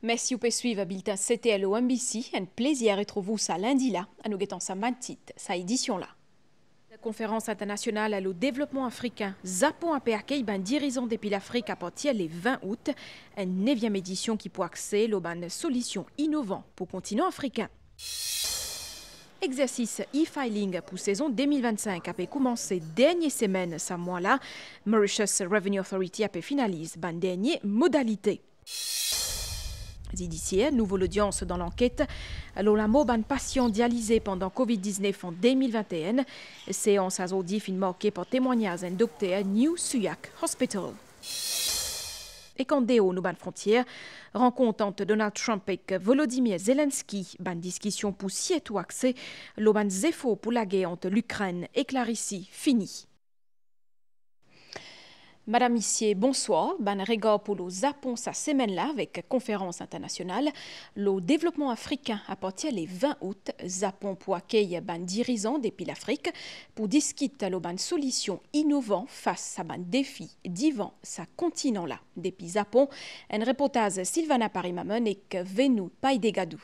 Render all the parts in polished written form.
Merci vous suivre bulletin CTL au MBC. Un plaisir de retrouver ça lundi là, à nous guettons sa mantite, sa édition là. La conférence internationale au développement africain, Japon a accueilli ben dirigeant depuis l'Afrique à partir le 20 août, une 9e édition qui peut accéder à une solution innovante pour le continent africain. Exercice e-filing pour saison 2025 a commencé dernière semaine ce mois-là. Mauritius Revenue Authority a finalisé ben dernière modalité. D'ici, nouvelle audience dans l'enquête. La ban patient dialysé pendant Covid-19 en 2021. Séance a aujourd'hui marquée par témoignage d'un docteur New Suyak Hospital. Et quand Déo nous ban frontière, rencontre entre Donald Trump et Volodymyr Zelensky, ban discussion pour siet ou accès, le ban zéfo pour la guerre entre l'Ukraine et la Russie fini. Madame Issier, bonsoir. Ban regard pour le Japon sa semaine-là avec conférence internationale. Le développement africain à partir du 20 août, Japon pour accueillir ban dirigeant depuis l'Afrique pour discuter le ban solution innovant face à ban défi divant sa continent-là. Depuis Japon, un reportage Sylvana Parimamon et Venu Paidegadou.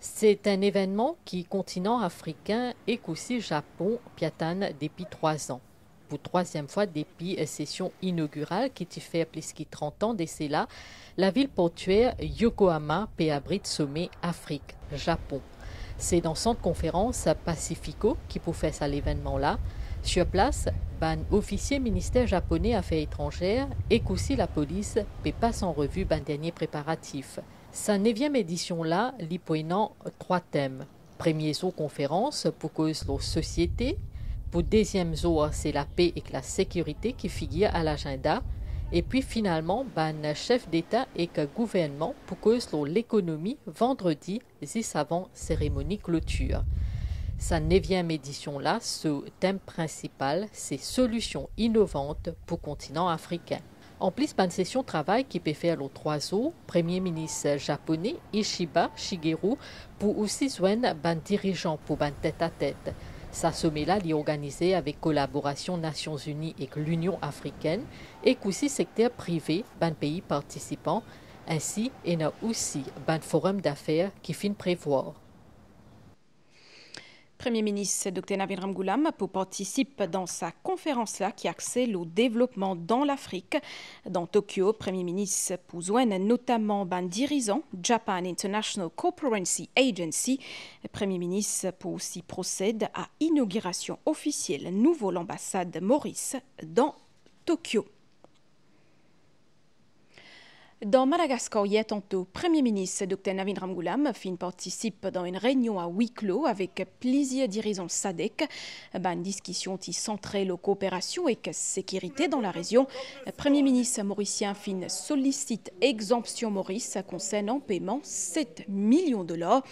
C'est un événement qui continent africain et qu'aussi Japon piatane depuis 3 ans. Pour 3e fois depuis session inaugurale qui t'y fait plus de 30 ans d'ici là, la ville portuaire Yokohama peut abrite sommet Afrique-Japon. C'est dans centre conférence Pacifico qui peut faire ça l'événement-là. Sur place, ban officier ministère japonais affaires étrangères et qu'aussi la police peut passer en revue ban dernier préparatif. Sa 9e édition-là, l'hypoénant 3 thèmes. Premier jour conférence pour cause de la société. Pour 2e jour, c'est la paix et la sécurité qui figure à l'agenda. Et puis finalement, ban chef d'État et gouvernement pour cause de l'économie vendredi, juste avant cérémonie clôture. Sa 9e édition-là, ce thème principal, c'est solutions innovantes pour le continent africain. En plus, ban session de travail qui peut faire les 3 jours, Premier ministre japonais Ishiba Shigeru pour aussi joindre ban dirigeant pour ban tête-à-tête. Sa sommet-là est organisé avec collaboration Nations Unies et l'Union africaine et aussi secteur privé, ban pays participants, ainsi et aussi ban forum d'affaires qui finit prévoir. Premier ministre Dr Navin Ramgoolam pour participer dans sa conférence-là qui accède au développement dans l'Afrique. Dans Tokyo, Premier ministre pour joindre notamment ban dirigeant Japan International Cooperation Agency. Premier ministre pour aussi procéder à inauguration officielle nouveau l'ambassade Maurice dans Tokyo. Dans Madagascar, il y a tantôt Premier ministre Dr Navin Ramgoolam participe dans une réunion à huis clos avec plusieurs dirigeants SADC. Une discussion qui centrait la coopération et la sécurité dans la région. Premier ministre mauricien sollicite exemption Maurice concernant paiement 7 millions de $.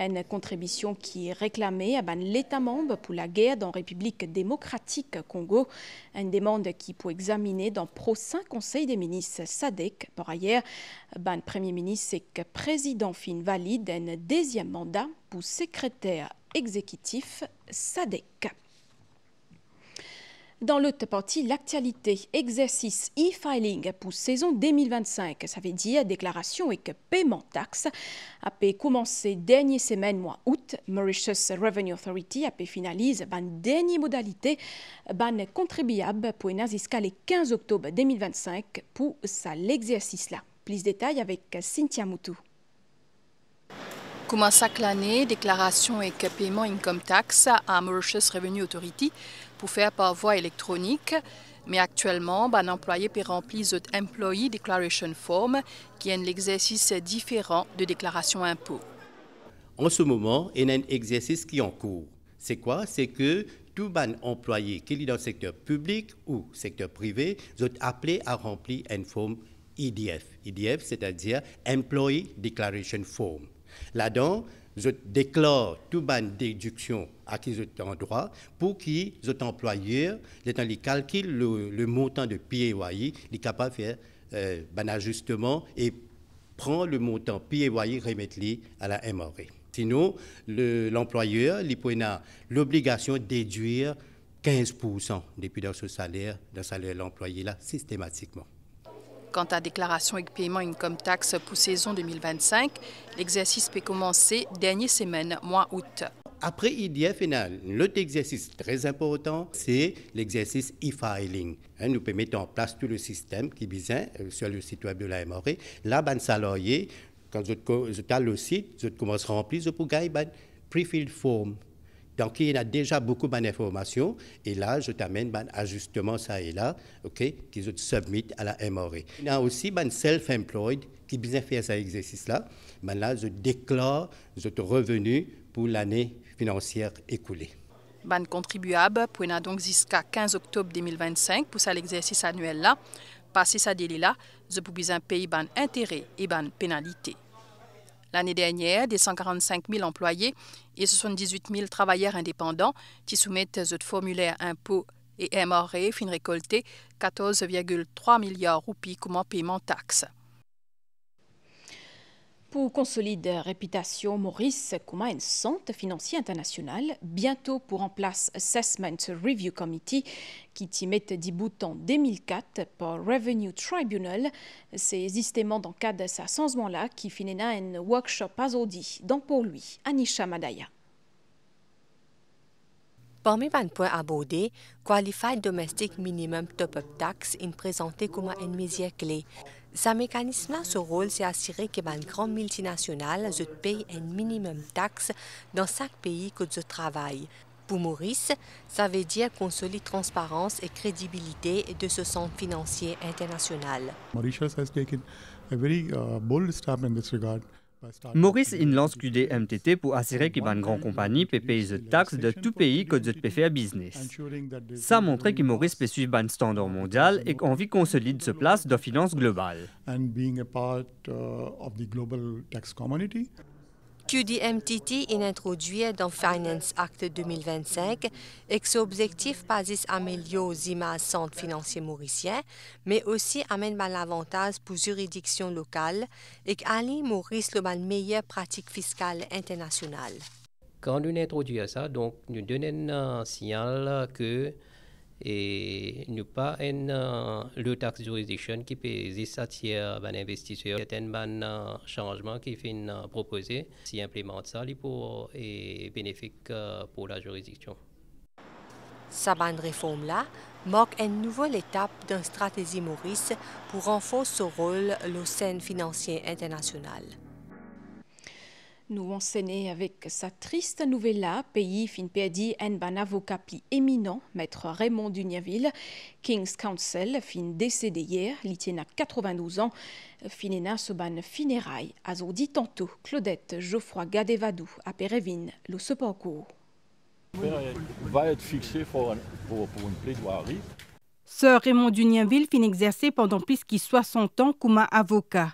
Une contribution qui est réclamée à l'État membre pour la guerre dans la République démocratique Congo. Une demande qui peut examiner dans le prochain Conseil des ministres SADC. Par ailleurs, le Premier ministre et président valide un 2e mandat pour secrétaire exécutif SADC. Dans l'autre partie, l'actualité, exercice e-filing pour saison 2025, ça veut dire déclaration et paiement taxe, a commencé dernière semaine mois août. Mauritius Revenue Authority a finalisé la dernière modalité, contribuable pour une jusqu'à le 15 octobre 2025 pour ça l'exercice-là. Plus de détails avec Cynthia Moutou. Comme chaque année, déclaration et paiement income tax à Mauritius Revenue Authority pour faire par voie électronique. Mais actuellement, un employé peut remplir cette Employee Declaration Form qui est un exercice différent de déclaration impôt. En ce moment, il y a un exercice qui est en cours. C'est quoi? C'est que tout employé qui est dans le secteur public ou secteur privé est appelé à remplir une forme EDF. EDF, c'est-à-dire Employee Declaration Form. Là-dedans, je déclare toute bonne déduction à qui je suis en droit pour qui je employeur, dans les calculs, le montant de PAYE, il est capable de faire un ajustement et prend le montant PAYE, remettre-le à la MRE. Sinon, l'employeur, il a l'obligation de déduire 15% depuis dans ce salaire, de l'employé là, systématiquement. Quant à déclaration et paiement income tax pour saison 2025, l'exercice peut commencer dernière semaine, mois août. Après IDF, l'autre exercice très important, c'est l'exercice e-filing. Nous pouvons mettre en place tout le système qui vient sur le site web de la MRE. Là, les salariés, quand vous avez le site, vous commencez à remplir, vous pouvez gagner une pre-filled form. Donc, il y a déjà beaucoup d'informations. Et là, je t'amène un ajustement ça et là, okay, qui se submit à la MRE. Il y a aussi un self-employed qui vient faire cet exercice-là. Là, je déclare votre revenu pour l'année financière écoulée. Ban contribuable pour donc jusqu'à 15 octobre 2025 pour ça l'exercice annuel là. Passer ça délai là, je peux bien payer ban intérêt et ban pénalité. L'année dernière, des 145 000 employés et 78 000 travailleurs indépendants qui soumettent ce formulaire impôts et MRE fin récolter 14,3 milliards roupies comme paiement taxe. Pour consolider la réputation Maurice comme un centre financier international, bientôt pour en place Assessment Review Committee qui t'y met du bout en 2004 par Revenue Tribunal. C'est justement dans le cadre de ce changement-là qui finit un workshop aujourd'hui. Donc pour lui, Anisha Madaya. Parmi les points abordés, Qualified Domestic Minimum Top-up Tax est présenté comme une mesure clé. Ce mécanisme-là, son rôle, c'est assurer que les grandes multinationales payent un minimum taxe dans chaque pays que je travaille. Pour Maurice, ça veut dire consolider transparence et crédibilité de ce centre financier international. Mauritius has taken a very bold step in this regard. Maurice lance QDMTT pour assurer que les grandes compagnies peuvent payer les taxes de tout pays que vous pouvez faire business. Ça montre que Maurice peut suivre un standard mondial et qu'on vit consolide ce place de finance globale. QDMTT est introduit dans Finance Act 2025 et son objectif pas juste améliorer l'image centre financier mauricien, mais aussi amène l'avantage pour juridictions locales et qu'Ali Maurice le meilleure pratique fiscale internationale. Quand nous introduisons ça, donc nous donnons un signal que et nous pas le tax jurisdiction qui peut attirer les investisseurs. C'est un changement qui fait proposer si implémente ça pour et bénéfique pour la juridiction. Cette réforme-là marque une nouvelle étape dans la stratégie Maurice pour renforcer son rôle au sein financier international. Nous enseigner avec sa triste nouvelle-là, pays fin perdu un avocat plus éminent, maître Raymond Dugnaville, King's Counsel, fin décédé hier, il tient à 92 ans, finena ce ban funérailles, a dit tantôt Claudette Geoffroy Gadevadou à Pérévine, le secours. Va être fixé pour une plaidoirie. Sir Raymond Dugnaville fin exercer pendant plus de 60 ans comme avocat.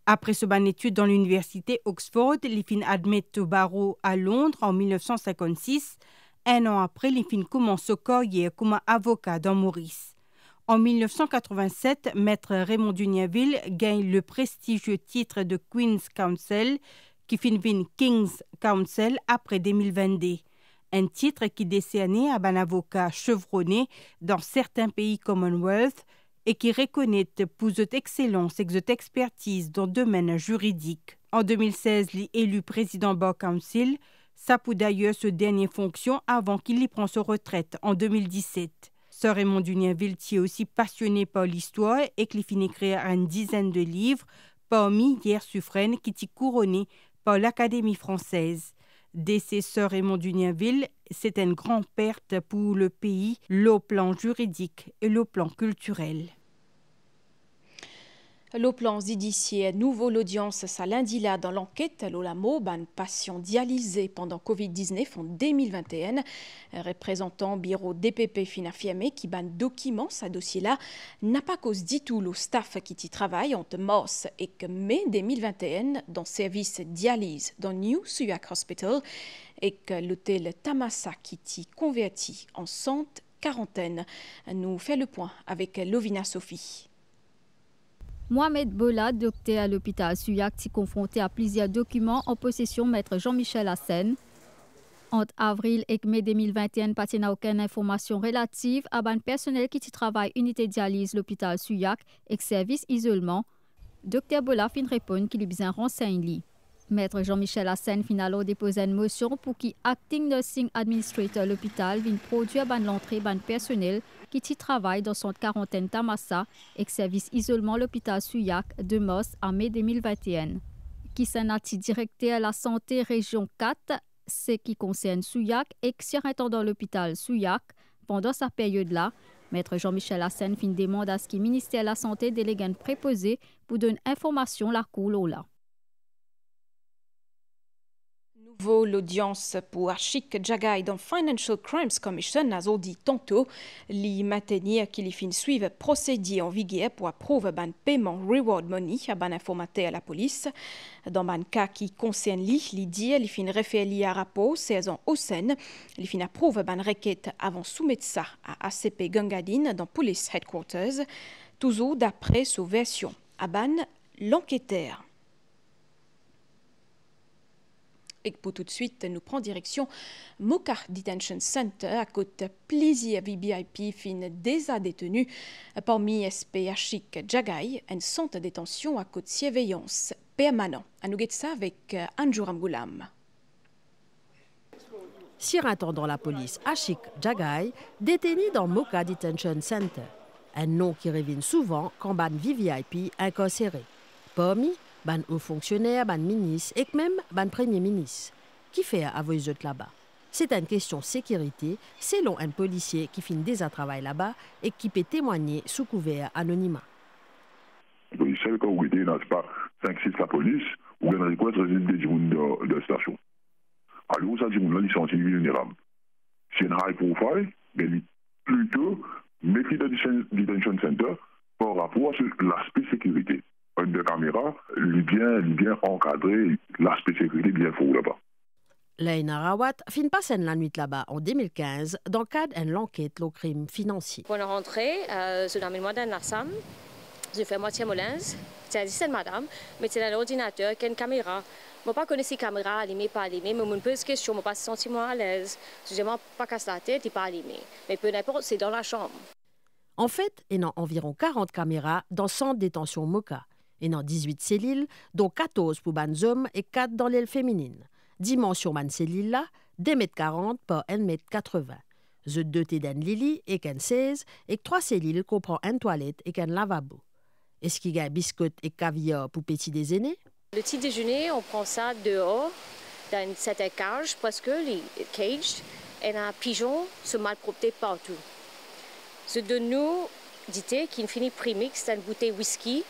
Après ce ban étude dans l'université Oxford, il fin admis au barreau à Londres en 1956. Un an après, il fin commence sa carrière comme avocat dans Maurice. En 1987, maître Raymond Dugnaville gagne le prestigieux titre de Queen's Counsel, qui fin King's Counsel après 2022. Un titre qui décerne à un avocat chevronné dans certains pays Commonwealth et qui reconnaît pour cette excellence et cette expertise dans le domaine juridique. En 2016, il est élu président Bar Council. Ça peut d'ailleurs ce dernière fonction avant qu'il y prenne sa retraite en 2017. Sir Raymond Dugnaville est aussi passionné par l'histoire et qu'il finit écrire une dizaine de livres, parmi hier Suffren qui est couronné par l'Académie française. Décès Sir Raymond Dugnaville, c'est une grande perte pour le pays, le plan juridique et le plan culturel. Le plan judiciaire nouveau l'audience ça lundi là dans l'enquête l'Olamo ban patient dialysé pendant Covid-19 en 2021. Représentant bureau DPP fin affirmé qui ban document ce dossier là n'a pas cause du tout le staff qui y travaille entre mars et que mai 2021 dans service dialyse dans New Suyac Hospital et que l'hôtel Tamasa qui y converti en centre quarantaine. Nous fait le point avec Lovina Sophie. Mohamed Bola, docteur à l'hôpital Suyac, s'est confronté à plusieurs documents en possession maître Jean-Michel Hassen. Entre avril et mai 2021, pas n'a aucune information relative à un personnel qui travaille unité dialyse l'hôpital Suyak et service isolement. Dr Bola fin répond qu'il est bien renseigné. Maître Jean-Michel Hassen fin alors déposer une motion pour qu'il acting nursing administrator l'hôpital vienne produire l'entrée ban personnel qui travaille dans son quarantaine Tamassa et service isolement l'hôpital Suyak de mars à mai 2021. Qui s'en a directeur à la santé région 4, ce qui concerne Suyak et surintendant l'hôpital Suyak. Pendant sa période-là, Maître Jean-Michel Hassen fin demande à ce que le ministère de la Santé délégue un préposé pour donner information la cour là. Nouveau, l'audience pour Ashik Jagai dans Financial Crimes Commission a dit tantôt les maintenir qu'il fin suivre procédé en vigueur pour approuver un paiement reward money à ban informateur à la police. Dans un cas qui concerne les dire, il fin référer à rapport saison au Seine, il fin approuve une requête avant soumettre ça à ACP Gangadine dans Police Headquarters, toujours d'après sa version. À ban l'enquêteur. Et pour tout de suite, nous prenons direction Moka Detention Center à côté plaisir VBIP fin déjà détenu parmi SPHIC Jagai, un centre de détention à côté surveillance permanent. À nous ça avec Anjuram Goulam. Surintendant la police Ashik Jagai, détenu dans Moka Detention Center, un nom qui revient souvent quand ban VVIP incarcéré. Parmi ban haut fonctionnaire, ban ministre et même ban premier ministre. Qui fait à vos autres là-bas? C'est une question de sécurité selon un policier qui finit déjà travail là-bas et qui peut témoigner sous couvert anonymat. Celle que vous êtes dans pas 5-6 la police, ou bien request réside des gens de la station. Alors, ça dit que là, ils sont vulnérables. C'est un high profile, mais plutôt méfier de detention center par rapport à l'aspect sécurité. De caméra, il bien encadré, l'aspect sécurité bien fort là-bas. Laina Rawat fin passe la nuit là-bas en 2015 dans le cadre d'une enquête au crime financier. Pour rentrer, je l'amène moi dans la salle, je fais moitié mon linge, j'ai dit c'est madame, mais c'est dans l'ordinateur qui a une caméra. Je ne connais pas si la caméra allumée pas allumée, mais je me pose question, je ne me pas sentir à l'aise. Je ne pas casse la tête et pas allumée. Mais peu importe, c'est dans la chambre. En fait, il y a environ 40 caméras dans le centre de détention Moka. Et dans 18 cellules, dont 14 pour les hommes et 4 dans l'aile féminine. Dimension de cellule là, 2,40 m par 1,80 m. Je doté d'un lit et qu'un 16 et 3 cellules comprend une toilette et qu'un lavabo. Est-ce qu'il y a biscuits et caviar pour petit déjeuner? Le petit déjeuner, on prend ça dehors, dans une certaine cage, parce que les cages et un pigeon se malpropreté partout. Je donne nous dit qu'il finit primix, c'est une bouteille whisky.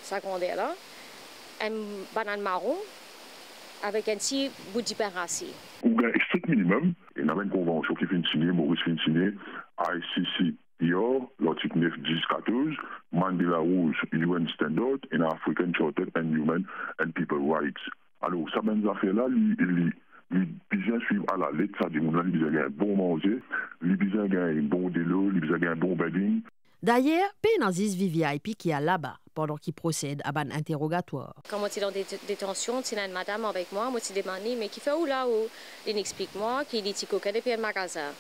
Secondaire là, une banane marron avec un petit bout d'hyperacide. Ou bien strict minimum, il y a une convention qui finit signée, Maurice finit signée, ICC, IOR, l'article 9, 10, 14, Mandela Rules, UN Standard, et African Charter and Human and People Rights. Alors, ça, ben, affaires-là, il besoin suivre à la lettre, ça dit, il besoin d'un bon manger, il besoin d'un bon délo, il besoin d'un bon bedding. D'ailleurs, Pénazis VVIP qui est là-bas pendant qu'il procède à un interrogatoire. Quand moi, je suis dans des détentions, c'est une madame avec moi, moi, je demande, mais qui fait où là où? Il explique-moi qu'il est coquin depuis un magasin.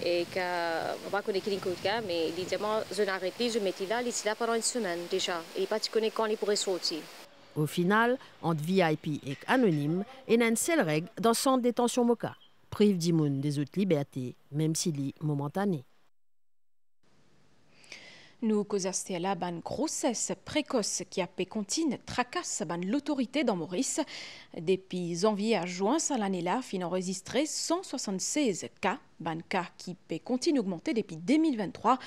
Et que, je ne connais pas qui est mais il dit, moi, je n'arrête pas, je mets là, il est là pendant une semaine déjà. Et pas tu connais quand il pourrait sortir. Au final, entre VIP et anonyme, il y a une seule règle dans le centre de détention Moka. Prive d'immun des autres libertés, même s'il est momentané. Nous causons là une grossesse précoce qui a pu continuer tracasse l'autorité dans Maurice. Depuis janvier à juin, l'année-là, fin enregistré 176 cas. Un cas qui peut continuer d'augmenter depuis 2023.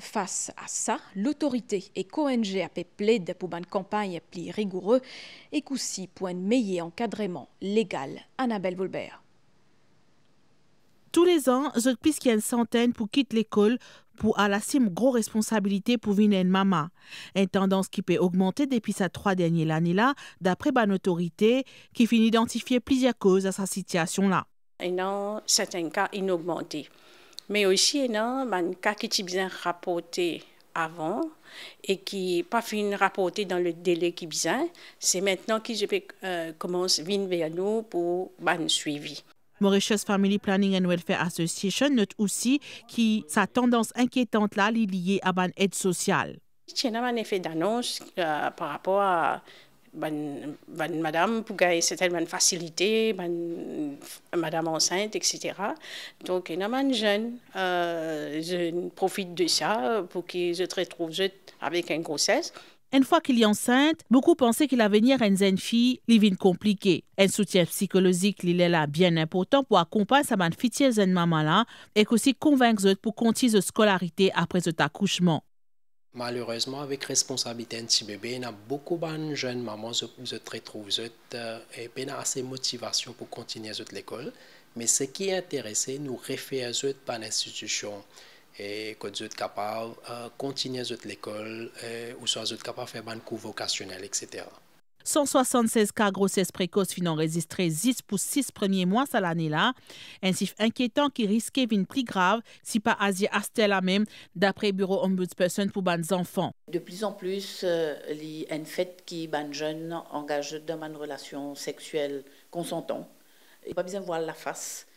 Face à ça, l'autorité et KONG a plaidé pour une campagne plus rigoureuse et aussi pour un meilleur encadrement légal. Annabelle Volbert. Tous les ans, plus qu'il y a une centaine pour quitter l'école pour à la cime gros responsabilité pour venir une maman. Une tendance qui peut augmenter depuis ces 3 dernières années-là, d'après une autorité qui finit d'identifier plusieurs causes à sa situation-là. Il y a certains cas qui ont augmenté. Mais aussi, il y a un cas qui est bien rapporté avant et qui n'est pas fini rapporté dans le délai qui est bien. C'est maintenant que je commence à venir vers nous pour un suivi. Mauritius Family Planning and Welfare Association note aussi que sa tendance inquiétante là est liée à une aide sociale. Il y a un effet d'annonce par rapport à madame pour gagner certaines facilités, madame enceinte, etc. Donc, il y a un jeune, je profite de ça pour que je te retrouve avec une grossesse. Une fois qu'il est enceinte, beaucoup pensaient que l'avenir d'une jeune fille est compliqué. Un soutien psychologique il est là bien important pour accompagner sa future jeune maman là et aussi convaincre eux pour continuer la scolarité après cet accouchement. Malheureusement, avec responsabilité d'un petit bébé, il y a beaucoup de jeunes mamans qui se retrouvent et qui ont assez de motivation pour continuer l'école. Mais ce qui est intéressant, nous référer par l'institution et que vous êtes capable de continuer l'école ou soit vous êtes capable de faire un cours vocationnel, etc. 176 cas de grossesse précoce sont enregistrés 10 pour 6 premiers mois cette année-là. Un chiffre inquiétant qui risquait d'être plus grave si pas Asia Astella même, d'après le bureau ombudsperson pour les enfants. De plus en plus, il y a un fait qui les jeunes engagés dans une relation sexuelle consentante. Il n'y a pas besoin de voir la face.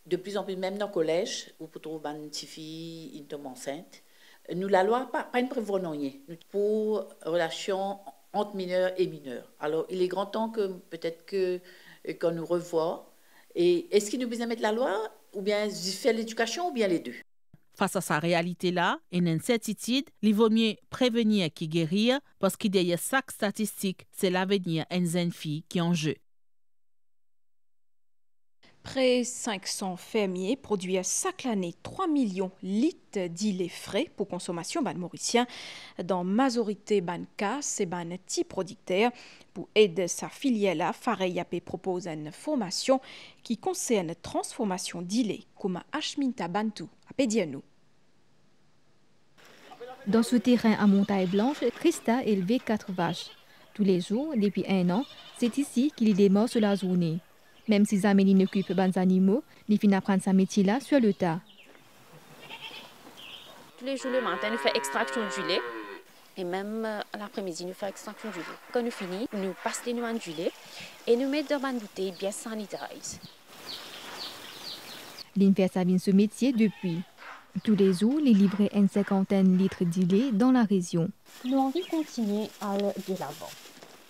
De plus en plus, même dans le collège, où pour trouver une petite fille, une tombe enceinte, nous, la loi, pas une prévoit pour relation entre mineurs et mineurs. Alors, il est grand temps que peut-être qu'on nous revoie. Et est-ce qu'il nous besoin de mettre la loi, ou bien faire l'éducation, ou bien les deux? Face à sa réalité-là, une incertitude, il vaut mieux prévenir que guérir, parce que derrière chaque statistique, c'est l'avenir d'une jeune fille qui est en jeu. Près 500 fermiers produisent chaque année 3 millions de litres d'îlets frais pour consommation mauricien. Dans la majorité des cas, c'est un petit producteur. Pour aider sa filière, Fareyapé propose une formation qui concerne la transformation d'îlets comme Ashminta Bantu à Pédianou. Dans ce terrain à Montagne Blanche, Christa élevait 4 vaches. Tous les jours, depuis 1 an, c'est ici qu'il démarre sur la journée. Même si Zaméline occupe des animaux, il finit apprendre sa métier là sur le tas. Tous les jours le matin, nous faisons extraction du lait. Et même l'après-midi, nous faisons extraction du lait. Quand nous finissons, nous passons les noix du lait et nous mettons dans une bouteille bien sanitarisée. Il fait ce métier depuis. Tous les jours, il livre une 50aine de litres de lait dans la région. Nous avons envie de continuer à aller de l'avant.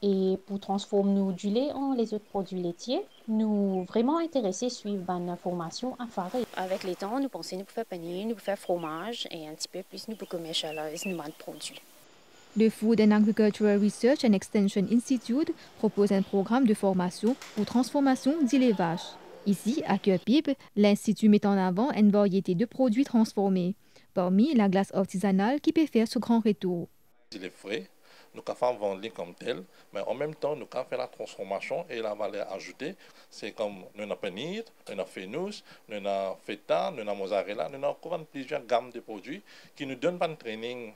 Et pour transformer nos du lait en les autres produits laitiers, nous vraiment intéressés à suivre une formation à faire. Avec les temps, nous pensons nous pouvons faire panier, nous pouvons faire fromage et un petit peu plus nous pouvons commercialiser nos produits. Le Food and Agricultural Research and Extension Institute propose un programme de formation pour transformation d'élevage. Ici, à Cœur-Pipe, l'Institut met en avant une variété de produits transformés, parmi la glace artisanale qui peut faire ce grand retour. Il est frais. Nous pouvons vendre comme tel, mais en même temps, nous pouvons faire la transformation et la valeur ajoutée. C'est comme nous avons panier, nous avons fenouil, nous avons feta, nous avons mozzarella, nous avons plusieurs gammes de produits qui nous donnent un training.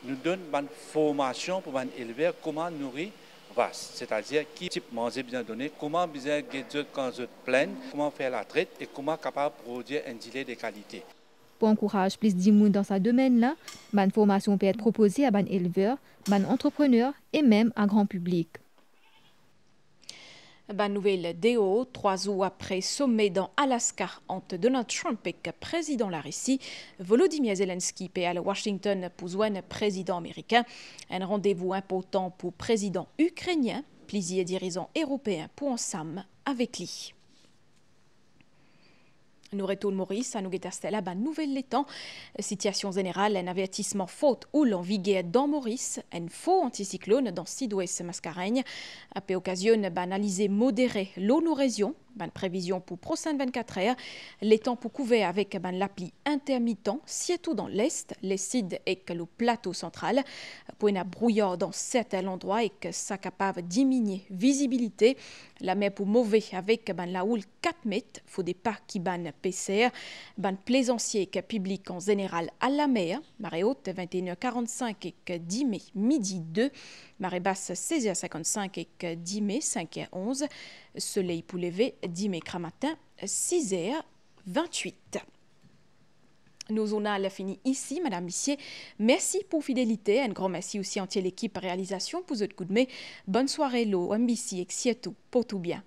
Nous donnons une formation pour les éleveurs comment nourrir vache, c'est-à-dire qui type manger bien donné, comment bien guérir quand ils plein, comment faire la traite et comment capable de produire un gilet de qualité. Pour encourager plus de monde dans ce domaine-là, une formation peut être proposée à des éleveurs, des entrepreneurs et même à grand public. Bonne nouvelle DO, 3 jours après sommet dans Alaska entre Donald Trump et le président de la Russie, Volodymyr Zelensky est à Washington pour joindre le président américain. Un rendez-vous important pour le président ukrainien, plusieurs dirigeants européens pour ensemble avec lui. Nous retournons Maurice, à nous la bonne nouvelle les temps. Situation générale, un avertissement faute ou l'envigueur dans Maurice, un faux anticyclone dans sud-ouest Mascareigne. Après occasion d'analyser modéré l'eau nos régions, bonne prévision pour prochaines 24 heures. Les temps pour couvert avec l'appli intermittent, surtout dans l'est, les sides et le plateau central. Pour une brouillard dans certains endroits et que ça capable de diminuer visibilité. La mer pour mauvais avec la houle 4 mètres, faut des pas qui ban PCR, ban plaisancier que public en général à la mer, marée haute 21h45 et que 10 mai midi 2, marée basse 16h55 et que 10 mai 5h11, soleil pour lever 10 mai matin 6h28. Nos journal fini ici, Madame Missier. Merci pour fidélité. Un grand merci aussi entier l'équipe réalisation pour votre coup de main. Bonne soirée, l'eau, MBC et surtout, pour tout bien.